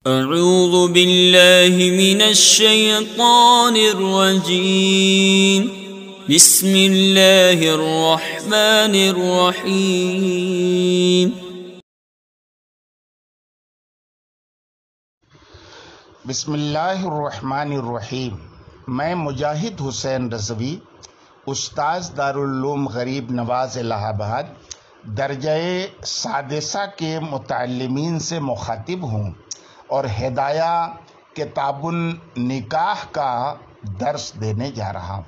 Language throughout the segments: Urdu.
اعوذ باللہ من الشیطان الرجیم بسم اللہ الرحمن الرحیم بسم اللہ الرحمن الرحیم۔ میں مجاہد حسین رضوی، استاذ دارالعلوم غریب نواز الہ آباد درجہ سادسہ کے متعلمین سے مخاطب ہوں اور ہدایہ کتاب النکاح کا درس دینے جا رہا ہوں۔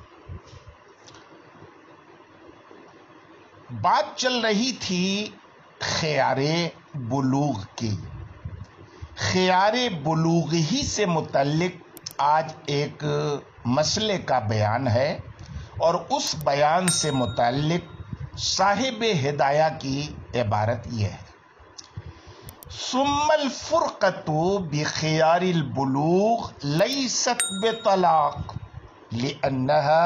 بات چل رہی تھی خیار بلوغ کی۔ خیار بلوغ ہی سے متعلق آج ایک مسئلے کا بیان ہے اور اس بیان سے متعلق صاحب ہدایہ کی عبارت یہ ہے: ثم الفرقۃ بخیار البلوغ لیست بطلاق لأنها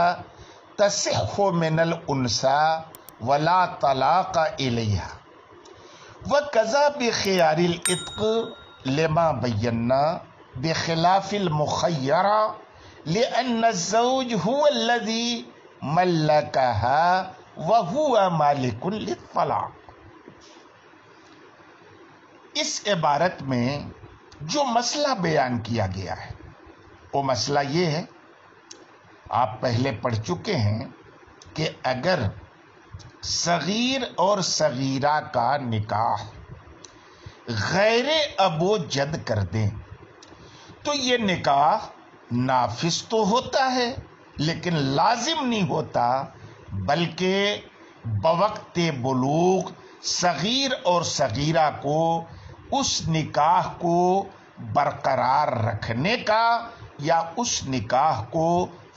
تصح من الانثى ولا طلاق الیہا وکذا بخیار العتق لما بینا بخلاف المخیرہ لأن الزوج هو الذي ملکها وهو مالک للطلاق۔ اس عبارت میں جو مسئلہ بیان کیا گیا ہے وہ مسئلہ یہ ہے، آپ پہلے پڑھ چکے ہیں کہ اگر صغیر اور صغیرہ کا نکاح غیر ابو جد کر دیں تو یہ نکاح نافذ تو ہوتا ہے لیکن لازم نہیں ہوتا، بلکہ بوقت بلوغ صغیر اور صغیرہ کو اس نکاح کو برقرار رکھنے کا یا اس نکاح کو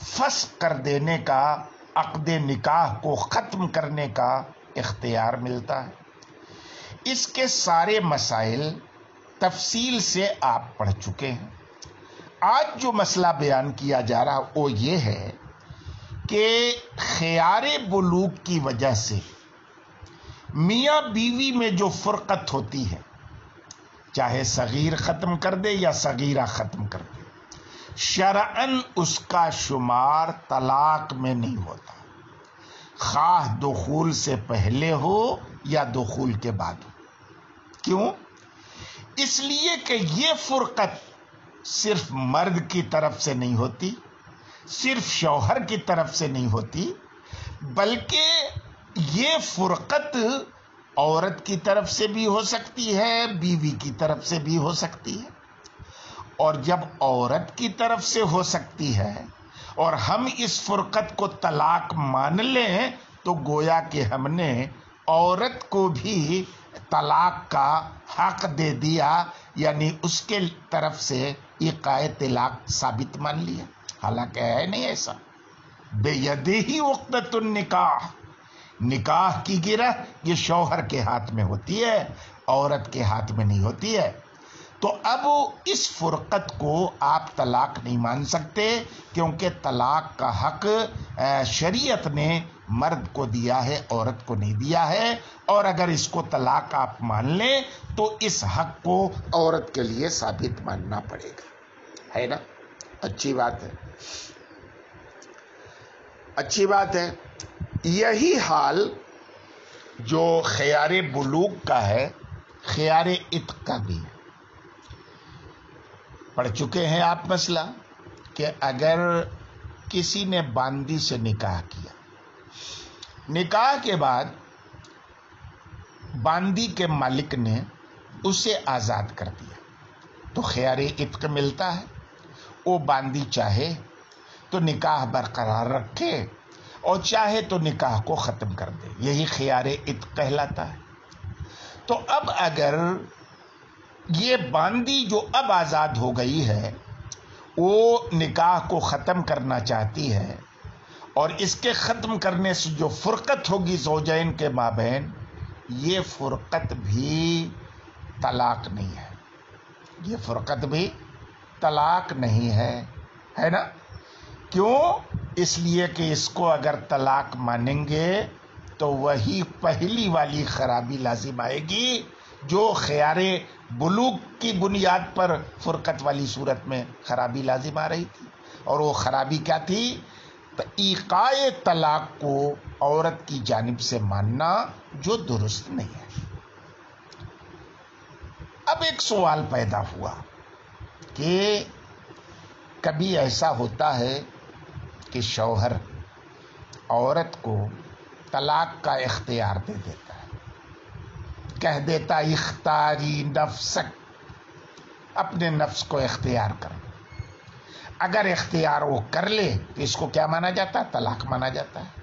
فسخ کر دینے کا، عقد نکاح کو ختم کرنے کا اختیار ملتا ہے۔ اس کے سارے مسائل تفصیل سے آپ پڑھ چکے ہیں۔ آج جو مسئلہ بیان کیا جا رہا وہ یہ ہے کہ خیار بلوغ کی وجہ سے میاں بیوی میں جو فرقت ہوتی ہے، چاہے صغیر ختم کر دے یا صغیرہ ختم کر دے، شرعاً اس کا شمار طلاق میں نہیں ہوتا، خواہ دخول سے پہلے ہو یا دخول کے بعد ہو۔ کیوں؟ اس لیے کہ یہ فرقت صرف مرد کی طرف سے نہیں ہوتی، صرف شوہر کی طرف سے نہیں ہوتی، بلکہ یہ فرقت عورت کی طرف سے بھی ہو سکتی ہے، بیوی کی طرف سے بھی ہو سکتی ہے۔ اور جب عورت کی طرف سے ہو سکتی ہے اور ہم اس فرقت کو طلاق مان لیں تو گویا کہ ہم نے عورت کو بھی طلاق کا حق دے دیا، یعنی اس کے طرف سے ایقاع طلاق ثابت مان لیا، حالانکہ ہے نہیں ایسا۔ بیدہ عقدۃ النکاح، نکاح کی گرہ یہ شوہر کے ہاتھ میں ہوتی ہے، عورت کے ہاتھ میں نہیں ہوتی ہے۔ تو اب اس فرقت کو آپ طلاق نہیں مان سکتے کیونکہ طلاق کا حق شریعت نے مرد کو دیا ہے، عورت کو نہیں دیا ہے، اور اگر اس کو طلاق آپ مان لیں تو اس حق کو عورت کے لیے ثابت ماننا پڑے گا، ہے نا؟ اچھی بات ہے، اچھی بات ہے۔ یہی حال جو خیار بلوغ کا ہے، خیار عتق کا بھی ہے۔ پڑھ چکے ہیں آپ مسئلہ کہ اگر کسی نے باندی سے نکاح کیا، نکاح کے بعد باندی کے مالک نے اسے آزاد کر دیا تو خیار عتق ملتا ہے۔ وہ باندی چاہے تو نکاح برقرار رکھے اور چاہے تو نکاح کو ختم کر دے، یہی خیار عتق کہلاتا ہے۔ تو اب اگر یہ باندی جو اب آزاد ہو گئی ہے وہ نکاح کو ختم کرنا چاہتی ہے، اور اس کے ختم کرنے سے جو فرقت ہوگی زوجین کے مابین، یہ فرقت بھی طلاق نہیں ہے، یہ فرقت بھی طلاق نہیں ہے، ہے نا؟ کیوں؟ اس لیے کہ اس کو اگر طلاق مانیں گے تو وہی پہلی والی خرابی لازم آئے گی جو خیار بلوغ کی بنیاد پر فرقت والی صورت میں خرابی لازم آ رہی تھی، اور وہ خرابی کیا تھی؟ ایقاع طلاق کو عورت کی جانب سے ماننا جو درست نہیں ہے۔ اب ایک سوال پیدا ہوا کہ کبھی ایسا ہوتا ہے کہ شوہر عورت کو طلاق کا اختیار دے دیتا ہے، کہہ دیتا اختاری نفسک، اپنے نفس کو اختیار کر۔ اگر اختیار وہ کر لے تو اس کو کیا مانا جاتا ہے؟ طلاق مانا جاتا ہے۔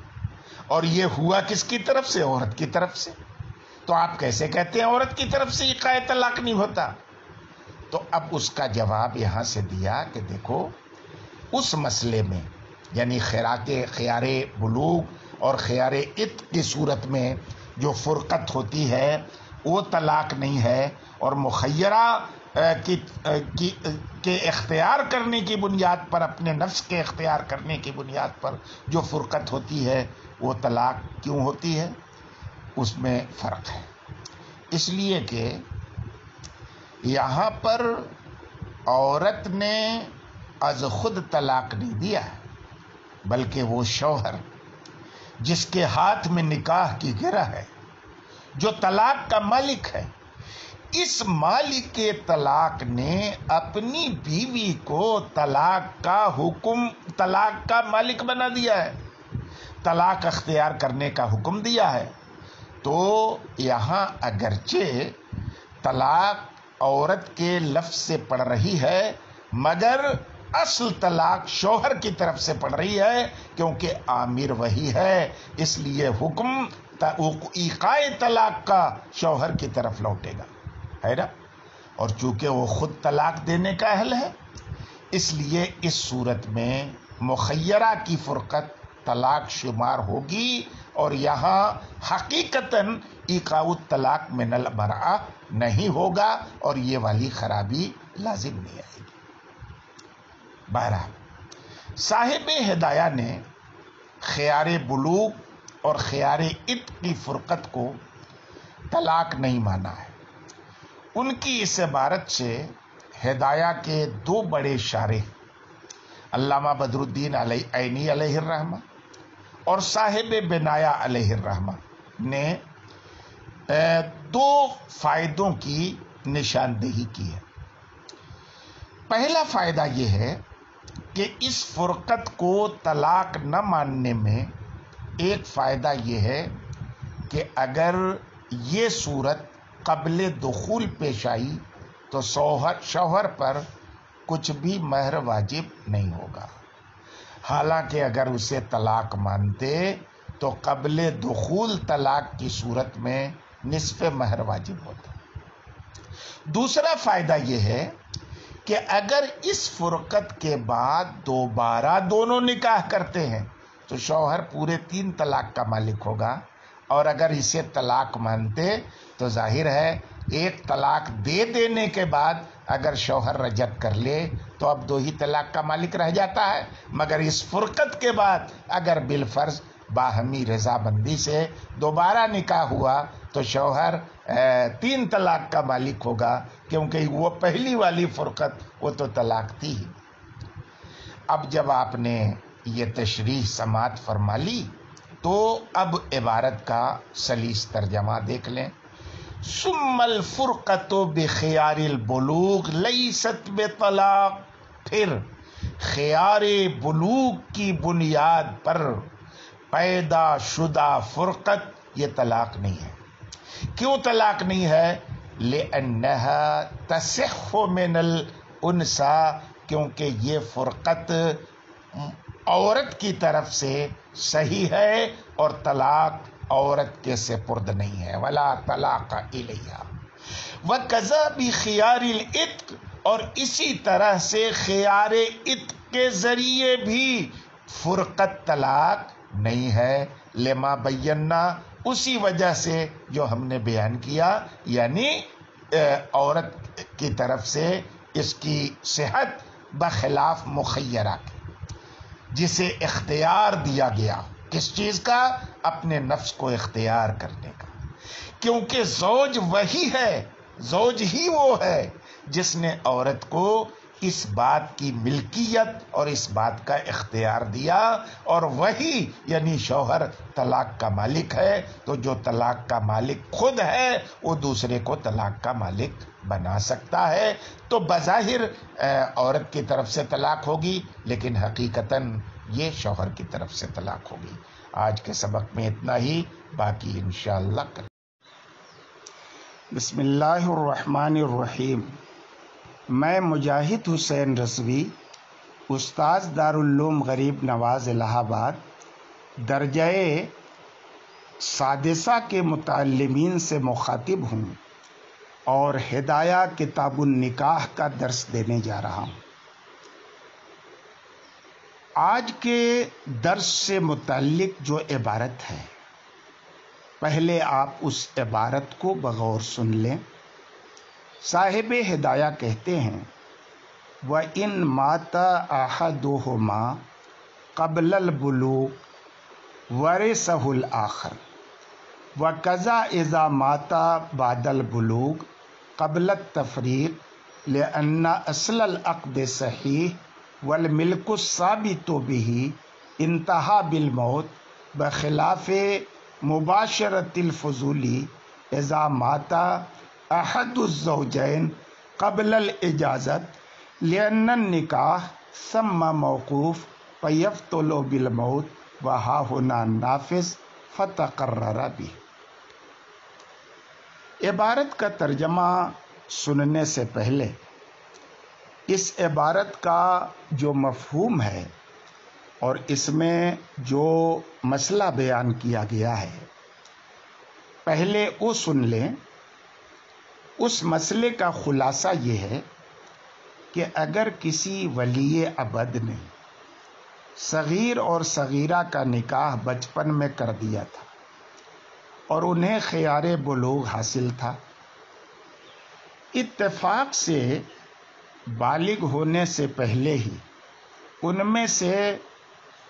اور یہ ہوا کس کی طرف سے؟ عورت کی طرف سے۔ تو آپ کیسے کہتے ہیں عورت کی طرف سے ایقاع طلاق نہیں ہوتا؟ تو اب اس کا جواب یہاں سے دیا کہ دیکھو، اس مسئلے میں یعنی خیار بلوغ اور خیار عتق کی صورت میں جو فرقت ہوتی ہے وہ طلاق نہیں ہے، اور مخیرہ کے اختیار کرنے کی بنیاد پر، اپنے نفس کے اختیار کرنے کی بنیاد پر جو فرقت ہوتی ہے وہ طلاق کیوں ہوتی ہے؟ اس میں فرق ہے۔ اس لیے کہ یہاں پر عورت نے از خود طلاق نہیں دیا ہے، بلکہ وہ شوہر جس کے ہاتھ میں نکاح کی گرہ ہے، جو طلاق کا مالک ہے، اس مالک طلاق نے اپنی بیوی کو طلاق کا مالک بنا دیا ہے، طلاق اختیار کرنے کا حکم دیا ہے۔ تو یہاں اگرچہ طلاق عورت کے لفظ سے پڑ رہی ہے، مگر اصل طلاق شوہر کی طرف سے پڑ رہی ہے، کیونکہ آمر وہی ہے، اس لیے حکم ایقاع طلاق کا شوہر کی طرف لوٹے گا، ہے نا؟ اور چونکہ وہ خود طلاق دینے کا اہل ہے، اس لیے اس صورت میں مخیرہ کی فرقت طلاق شمار ہوگی، اور یہاں حقیقتاً ایقاع الطلاق من المرأہ نہیں ہوگا، اور یہ والی خرابی لازم نہیں آئے گی۔ بہرحال صاحب ہدایہ نے خیار بلوغ اور خیار عتق کی فرقت کو طلاق نہیں مانا ہے۔ ان کی اس عبارت سے ہدایہ کے دو بڑے شارح علامہ بدر الدین عینی علیہ الرحمہ اور صاحب بنایہ علیہ الرحمہ نے دو فائدوں کی نشاندہی کی ہے۔ پہلا فائدہ یہ ہے کہ اس فرقت کو طلاق نہ ماننے میں ایک فائدہ یہ ہے کہ اگر یہ صورت قبل دخول پیش آئی تو شوہر پر کچھ بھی مہر واجب نہیں ہوگا، حالانکہ اگر اسے طلاق مانتے تو قبل دخول طلاق کی صورت میں نصف مہر واجب ہوتا۔ دوسرا فائدہ یہ ہے کہ اگر اس فرقت کے بعد دوبارہ دونوں نکاح کرتے ہیں تو شوہر پورے 3 طلاق کا مالک ہوگا، اور اگر اسے طلاق مانتے تو ظاہر ہے ایک طلاق دے دینے کے بعد اگر شوہر رجعت کر لے تو اب 2 ہی طلاق کا مالک رہ جاتا ہے، مگر اس فرقت کے بعد اگر بالفرض باہمی رضامندی سے دوبارہ نکاح ہوا تو شوہر 3 طلاق کا مالک ہوگا، کیونکہ وہ پہلی والی فرقت وہ تو طلاق تھی ہی۔ اب جب آپ نے یہ تشریح سماعت فرما لی تو اب عبارت کا سلیس ترجمہ دیکھ لیں۔ ثم الفرقۃ بخیار البلوغ لیست بطلاق، پھر خیار بلوغ کی بنیاد پر پیدا شدہ فرقت یہ طلاق نہیں ہے۔ کیوں طلاق نہیں ہے؟ لأنها تصح من الانثى، کیونکہ یہ فرقت عورت کی طرف سے صحیح ہے اور طلاق عورت کے سپرد نہیں ہے، ولا طلاق الیہا۔ وکذا بخیار العتق، اور اسی طرح سے خیار عتق کے ذریعے بھی فرقت طلاق نہیں ہے، لما بینا، اسی وجہ سے جو ہم نے بیان کیا، یعنی عورت کی طرف سے اس کی صحت بخلاف مخیرہ کی، جسے اختیار دیا گیا، کس چیز کا؟ اپنے نفس کو اختیار کرنے کا، کیونکہ زوج وہی ہے زوج ہی وہ ہے جس نے عورت کو اس بات کی ملکیت اور اس بات کا اختیار دیا، اور وہی یعنی شوہر طلاق کا مالک ہے۔ تو جو طلاق کا مالک خود ہے وہ دوسرے کو طلاق کا مالک بنا سکتا ہے۔ تو بظاہر عورت کی طرف سے طلاق ہوگی، لیکن حقیقتاً یہ شوہر کی طرف سے طلاق ہوگی۔ آج کے سبق میں اتنا ہی، باقی انشاءاللہ کل۔ بسم اللہ الرحمن الرحیم۔ میں مجاہد حسین رضوی، استاذ دارالعلوم غریب نواز الہ آباد، درجہ سادسہ کے متعلمین سے مخاطب ہوں اور ہدایہ کتاب النکاح کا درس دینے جا رہا ہوں۔ آج کے درس سے متعلق جو عبارت ہے، پہلے آپ اس عبارت کو بغور سن لیں۔ صاحب ہدایہ کہتے ہیں وَإِن مَاتَ أَحَدُهُمَا قَبْلَ الْبُلُوغِ وَرِثَهُ الْآخَرُ وَكَذَا إِذَا مَاتَ بَعْدَ الْبُلُوغِ قَبْلَ التَّفْرِيقِ لِأَنَّ أَصْلَ الْعَقْدِ صَحِيحٌ وَالْمِلْكُ الثَّابِتُ بِهِ انتهى بِالْمَوْتِ بخلاف مباشرة الفضول إذا مات أحد الزوجين قبل الإجازة لأن النكاح ثم موقوف فيبطل بالموت وها هنا نافذ فتقرر به۔ عبارت کا ترجمہ سننے سے پہلے اس عبارت کا جو مفہوم ہے اور اس میں جو مسئلہ بیان کیا گیا ہے، پہلے وہ سن لیں۔ اس مسئلے کا خلاصہ یہ ہے کہ اگر کسی ولی ابد نے صغیر اور صغیرہ کا نکاح بچپن میں کر دیا تھا اور انہیں خیار بلوغ حاصل تھا، اتفاق سے بالغ ہونے سے پہلے ہی ان میں سے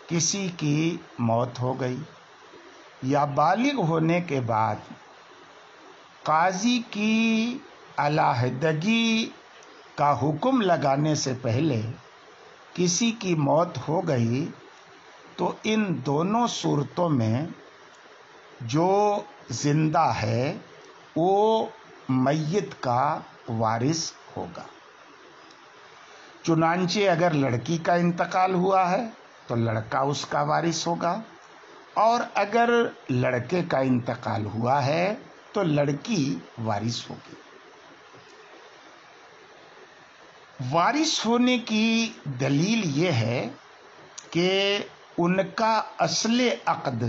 کسی کی موت ہو گئی، یا بالغ ہونے کے بعد قاضی کی علیحدگی کا حکم لگانے سے پہلے کسی کی موت ہو گئی، تو ان دونوں صورتوں میں جو زندہ ہے وہ میت کا وارث ہوگا۔ چنانچہ اگر لڑکی کا انتقال ہوا ہے تو لڑکا اس کا وارث ہوگا، اور اگر لڑکے کا انتقال ہوا ہے تو لڑکی وارث ہوگی۔ وارث ہونے کی دلیل یہ ہے کہ ان کا اصل عقد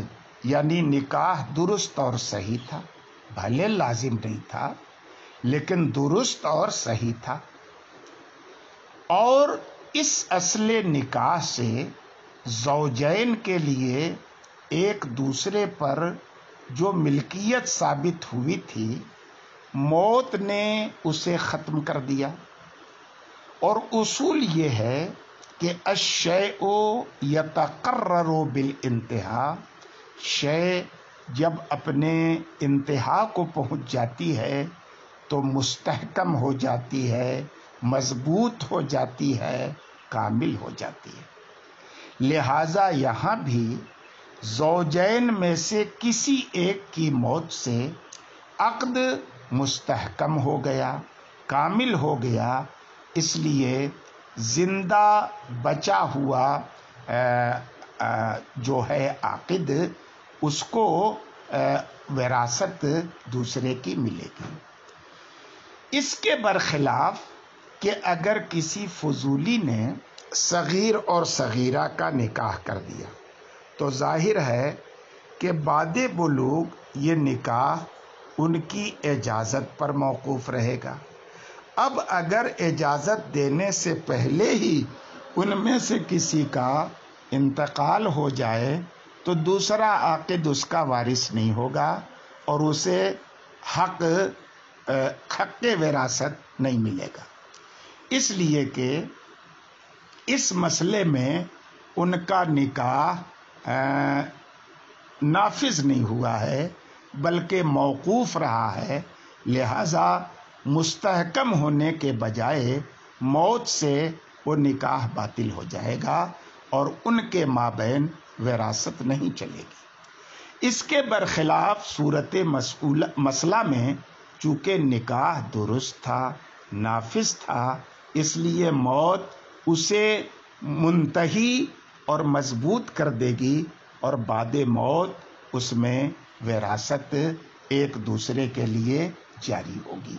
یعنی نکاح درست اور صحیح تھا، بھلے لازم نہیں تھا لیکن درست اور صحیح تھا، اور اس اصل نکاح سے زوجین کے لیے ایک دوسرے پر جو ملکیت ثابت ہوئی تھی، موت نے اسے ختم کر دیا۔ اور اصول یہ ہے کہ الشیء یتقرر بالانتہا، شے جب اپنے انتہا کو پہنچ جاتی ہے تو مستحکم ہو جاتی ہے، مضبوط ہو جاتی ہے، کامل ہو جاتی ہے۔ لہٰذا یہاں بھی زوجین میں سے کسی ایک کی موت سے عقد مستحکم ہو گیا، کامل ہو گیا، اس لیے زندہ بچا ہوا جو ہے عاقد، اس کو وراثت دوسرے کی ملے گی۔ اس کے برخلاف کہ اگر کسی فضولی نے صغیر اور صغیرہ کا نکاح کر دیا تو ظاہر ہے کہ بعد بلوغ یہ نکاح ان کی اجازت پر موقوف رہے گا۔ اب اگر اجازت دینے سے پہلے ہی ان میں سے کسی کا انتقال ہو جائے تو دوسرا عاقد اس کا وارث نہیں ہوگا اور اسے حق وراثت نہیں ملے گا، اس لیے کہ اس مسئلے میں ان کا نکاح نافذ نہیں ہوا ہے بلکہ موقوف رہا ہے۔ لہذا مستحکم ہونے کے بجائے موت سے وہ نکاح باطل ہو جائے گا اور ان کے مابین وراثت نہیں چلے گی۔ اس کے برخلاف صورت مسئلہ میں چونکہ نکاح درست تھا، نافذ تھا، اس لیے موت اسے منتہی اور مضبوط کر دے گی اور بعد موت اس میں وراثت ایک دوسرے کے لیے جاری ہوگی۔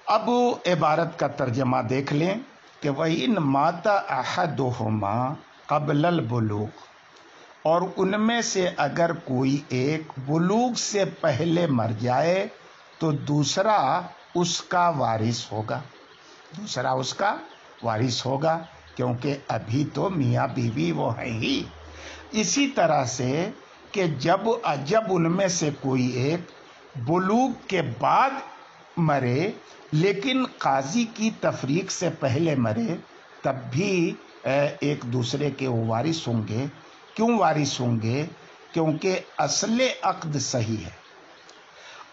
اب عبارت کا ترجمہ دیکھ لیں کہ وَإِن مَاتَ أَحَدُهُمَا قَبْلَ الْبُلُوغِ، اور ان میں سے اگر کوئی ایک بلوغ سے پہلے مر جائے تو دوسرا اس کا وارث ہوگا، دوسرا اس کا وارث ہوگا، کیونکہ ابھی تو میاں بیوی وہ ہیں ہی۔ اسی طرح سے کہ جب ان میں سے کوئی ایک بلوغ کے بعد مرے لیکن قاضی کی تفریق سے پہلے مرے، تب بھی ایک دوسرے کے وہ وارث ہوں گے۔ کیوں وارث ہوں گے؟ کیونکہ اصل عقد صحیح ہے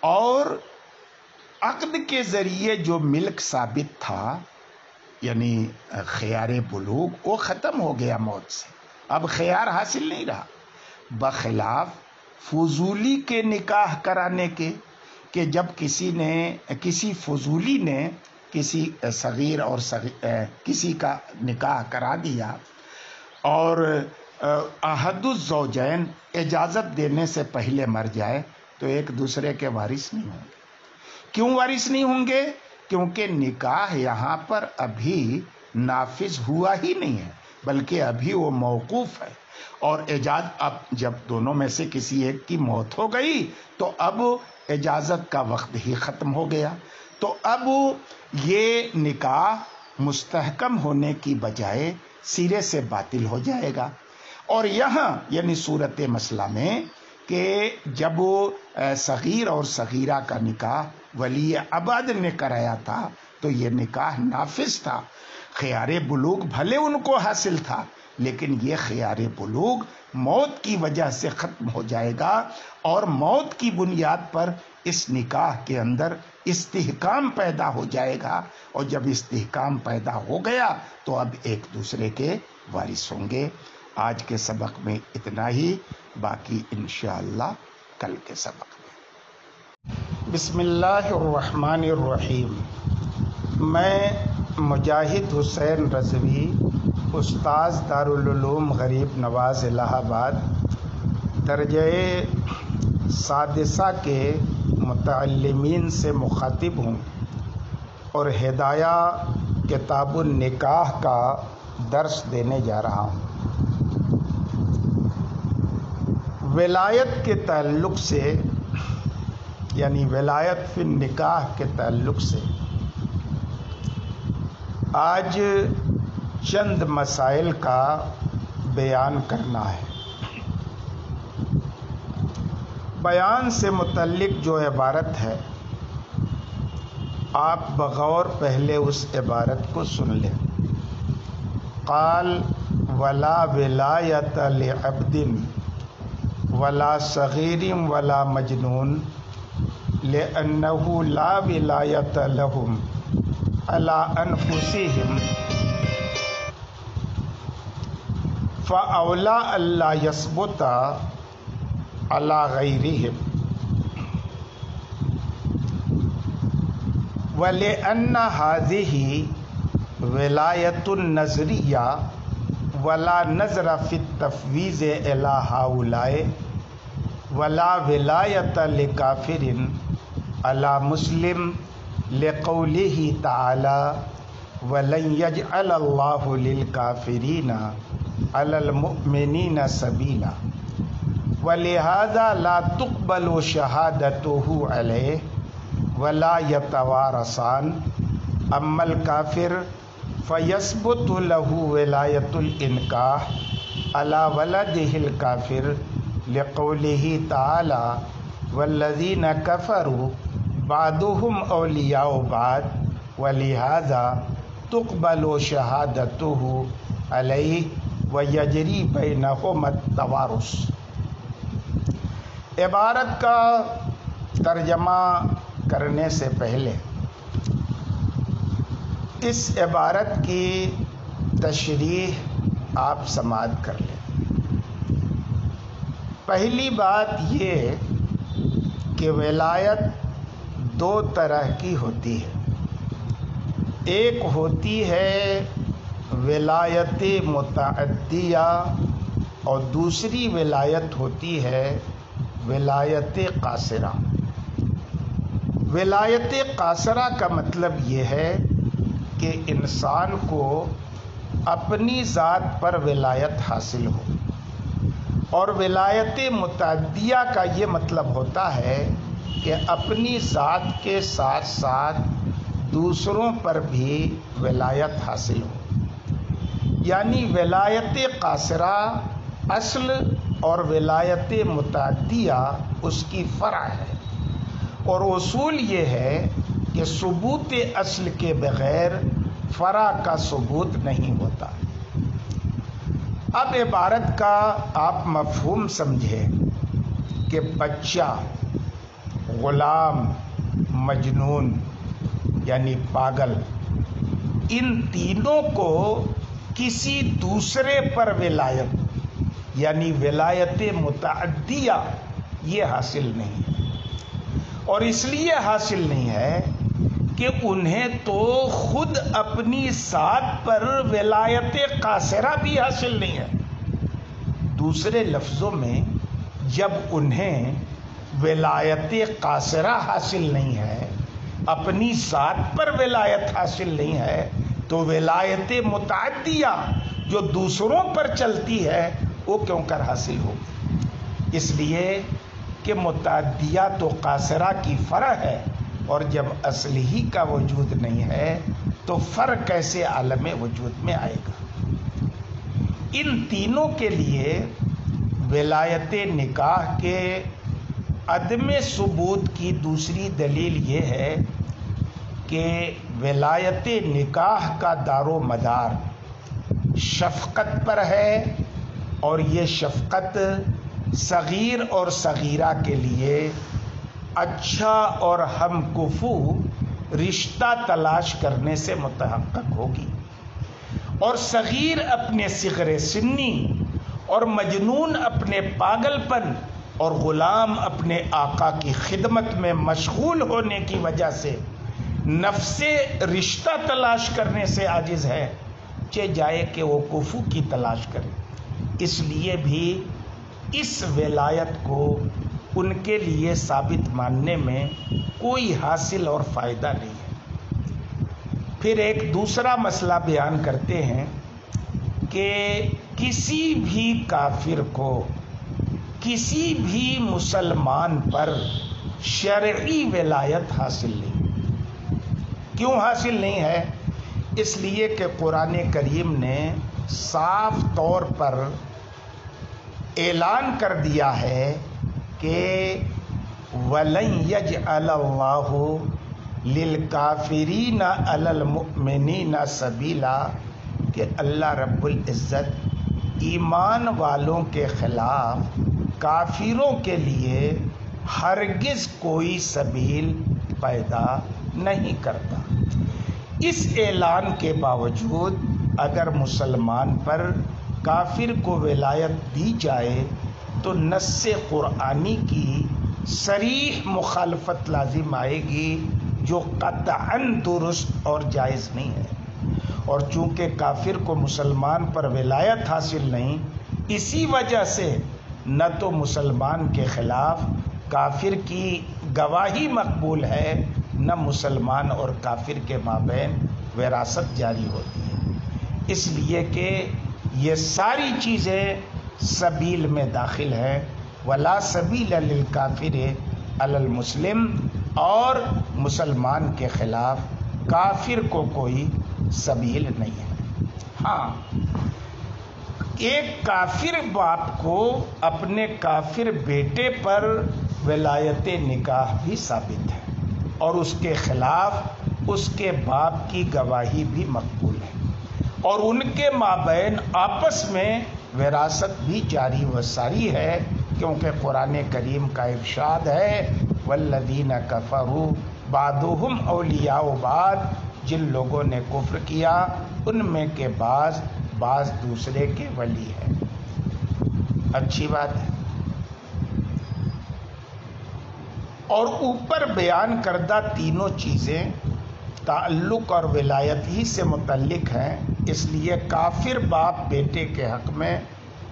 اور عقد کے ذریعے جو ملک ثابت تھا یعنی خیار بلوغ وہ ختم ہو گیا موت سے، اب خیار حاصل نہیں رہا، بخلاف فضولی کے نکاح کرانے کے، کہ جب کسی فضولی نے کسی صغیر اور کسی کا نکاح کرا دیا اور احد الزوجین اجازت دینے سے پہلے مر جائے تو ایک دوسرے کے وارث نہیں ہوں گے۔ کیوں وارث نہیں ہوں گے؟ کیونکہ نکاح یہاں پر ابھی نافذ ہوا ہی نہیں ہے، بلکہ ابھی وہ موقوف ہے، اور اب جب دونوں میں سے کسی ایک کی موت ہو گئی تو اب اجازت کا وقت ہی ختم ہو گیا، تو اب یہ نکاح مستحکم ہونے کی بجائے سرے سے باطل ہو جائے گا۔ اور یہاں یعنی صورت مسئلہ میں کہ جب صغیر اور صغیرہ کا نکاح ولی ابد نے کرایا تھا تو یہ نکاح نافذ تھا، خیار بلوغ بھلے ان کو حاصل تھا لیکن یہ خیار بلوغ موت کی وجہ سے ختم ہو جائے گا، اور موت کی بنیاد پر اس نکاح کے اندر استحکام پیدا ہو جائے گا، اور جب استحکام پیدا ہو گیا تو اب ایک دوسرے کے وارث ہوں گے۔ آج کے سبق میں اتنا ہی، باقی انشاءاللہ کل کے سبق میں۔ بسم اللہ الرحمن الرحیم۔ میں مجاہد حسین رضوی، استاذ دارالعلوم غریب نواز الہ آباد، درجہ سادسہ کے متعلمین سے مخاطب ہوں اور ہدایہ کتاب النکاح کا درس دینے جا رہا ہوں۔ ولایت کے تعلق سے یعنی ولایت فی النکاح کے تعلق سے آج چند مسائل کا بیان کرنا ہے۔ بیان سے متعلق جو عبارت ہے آپ بغور پہلے اس عبارت کو سن لیں۔ قال ولا ولایت لعبد ولا صغیر ولا مجنون لأنه لا ولایت لهم على انفسهم فأولا ألا يثبت على غيرهم ولأن هذه ولایت نظریہ ولا نظر فی التفویض إلى هؤلاء ولا ولایت لکافر علی مسلم لقوله تعالی ولن یجعل اللہ للکافرین علی المؤمنین سبیلا ولہذا لا تقبل شہادته علیہ ولا یتوارثان اما الکافر فیثبت له ولایت الانکاح علی ولده الکافر لقوله تعالی والذین کفروا بعضهم اولیاء بعض ولہذا تقبل شہادته علیہ ویجری بینہم التوارث۔ عبارت کا ترجمہ کرنے سے پہلے اس عبارت کی تشریح آپ سماعت کر لیں۔ پہلی بات یہ کہ ولایت دو طرح کی ہوتی ہے۔ ایک ہوتی ہے ولایت متعدیہ اور دوسری ولایت ہوتی ہے ولایت قاصرہ۔ ولایت قاصرہ کا مطلب یہ ہے کہ انسان کو اپنی ذات پر ولایت حاصل ہو، اور ولایت متعدیہ کا یہ مطلب ہوتا ہے کہ اپنی ذات کے ساتھ ساتھ دوسروں پر بھی ولایت حاصل ہو۔ یعنی ولایت قاصرہ اصل اور ولایت متعدیہ اس کی فرع ہے، اور اصول یہ ہے کہ ثبوت اصل کے بغیر فرع کا ثبوت نہیں ہوتا۔ اب عبارت کا آپ مفہوم سمجھیں کہ بچہ، غلام، مجنون یعنی پاگل، ان تینوں کو کسی دوسرے پر ولایت یعنی ولایت متعدیہ یہ حاصل نہیں ہے، اور اس لیے حاصل نہیں ہے کہ انہیں تو خود اپنی ذات پر ولایت قاصرہ بھی حاصل نہیں ہے۔ دوسرے لفظوں میں جب انہیں ولایت قاصرہ حاصل نہیں ہے، اپنی ذات پر ولایت حاصل نہیں ہے، تو ولایت متعدیہ جو دوسروں پر چلتی ہے وہ کیوں کر حاصل ہوگی؟ اس لیے کہ متعدیہ تو قاصرہ کی فرع ہے، اور جب اصل ہی کا وجود نہیں ہے تو فرع کیسے عالم وجود میں آئے گا؟ ان تینوں کے لیے ولایت نکاح کے عدم ثبوت کی دوسری دلیل یہ ہے کہ ولایت نکاح کا دار و مدار شفقت پر ہے، اور یہ شفقت صغیر اور صغیرہ کے لیے اچھا اور ہم کفو رشتہ تلاش کرنے سے متحقق ہوگی، اور صغیر اپنے صغر سنی اور مجنون اپنے پاگل پن اور غلام اپنے آقا کی خدمت میں مشغول ہونے کی وجہ سے نفس رشتہ تلاش کرنے سے عاجز ہے، چہ جائے کہ وہ کفو کی تلاش کرے۔ اس لیے بھی اس ولایت کو ان کے لیے ثابت ماننے میں کوئی حاصل اور فائدہ نہیں ہے۔ پھر ایک دوسرا مسئلہ بیان کرتے ہیں کہ کسی بھی کافر کو کسی بھی مسلمان پر شرعی ولایت حاصل نہیں۔ کیوں حاصل نہیں ہے؟ اس لیے کہ قرآن کریم نے صاف طور پر اعلان کر دیا ہے کہ وَلَن يَجْعَلَ اللَّهُ لِلْكَافِرِينَ عَلَى الْمُؤْمِنِينَ سَبِيلًا، کہ اللہ رب العزت ایمان والوں کے خلاف کافروں کے لیے ہرگز کوئی سبیل پیدا نہیں کرتا۔ اس اعلان کے باوجود اگر مسلمان پر کافر کو ولایت دی جائے تو نص قرآنی کی صریح مخالفت لازم آئے گی، جو قطعاً درست اور جائز نہیں ہے۔ اور چونکہ کافر کو مسلمان پر ولایت حاصل نہیں، اسی وجہ سے نہ تو مسلمان کے خلاف کافر کی گواہی مقبول ہے، نہ مسلمان اور کافر کے مابین وراثت جاری ہوتی ہے۔ اس لیے کہ یہ ساری چیزیں سبیل میں داخل ہیں، ولا سبیل للکافر علی المسلم، اور مسلمان کے خلاف کافر کو کوئی سبیل نہیں ہے۔ ہاں، ایک کافر باپ کو اپنے کافر بیٹے پر ولایت نکاح بھی ثابت ہے، اور اس کے خلاف اس کے باپ کی گواہی بھی مقبول ہے، اور ان کے مابین آپس میں وراثت بھی جاری و ساری ہے، کیونکہ قرآن کریم کا ارشاد ہے والذین کفروا بعضهم اولیاء بعض، جن لوگوں نے کفر کیا ان میں کے بعض دوسرے کے ولی ہیں۔ اچھی بات ہے۔ اور اوپر بیان کردہ تینوں چیزیں تعلق اور ولایت ہی سے متعلق ہیں، اس لیے کافر باپ بیٹے کے حق میں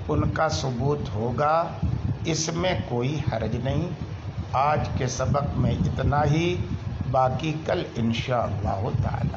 ان کا ثبوت ہوگا، اس میں کوئی حرج نہیں۔ آج کے سبق میں اتنا ہی، باقی کل انشاءاللہ تعالی۔